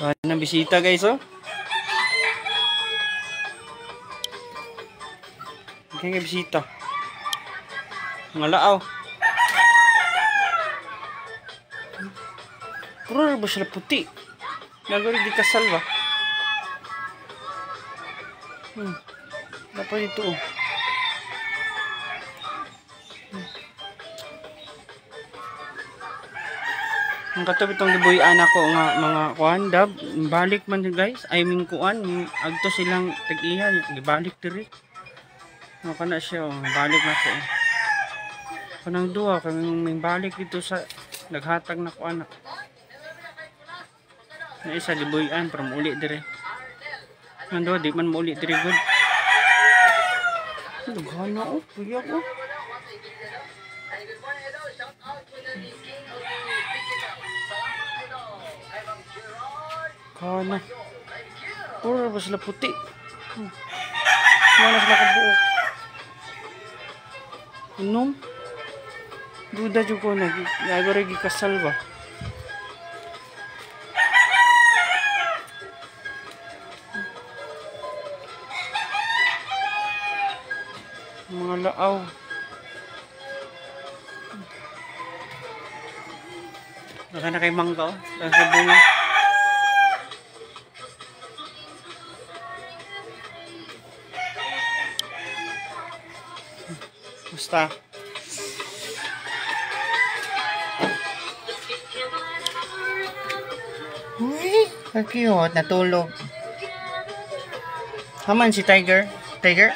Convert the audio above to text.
Ng bisita guys, oh. Kaya bisita. Mga laaw. Puro ba sila puti? Nagawin di kasal ba? Dapat ito, oh. Ang katabi itong gibuyan ako nga mga kuan dab, balik man guys. I mean kuan, agto silang tag-iya, gibalik diri. Maka na siya, oh. Balik na ko. Kanang duha kami may balik dito sa naghatag na kuan. Na isa gibuyan para mauli diri. Nando di man mauli diri good. Dughan na, oh, kuya ko. Kana. Puro ba sila puti? Mana sila kabuok? Anong? Duda dyan ko na. Nagawin kasal ba? Mga laaw. Baka na kay mangga, oh. Baka sa bunga. Basta. Uy, cute. Natulog. Haman si Tiger. Tiger?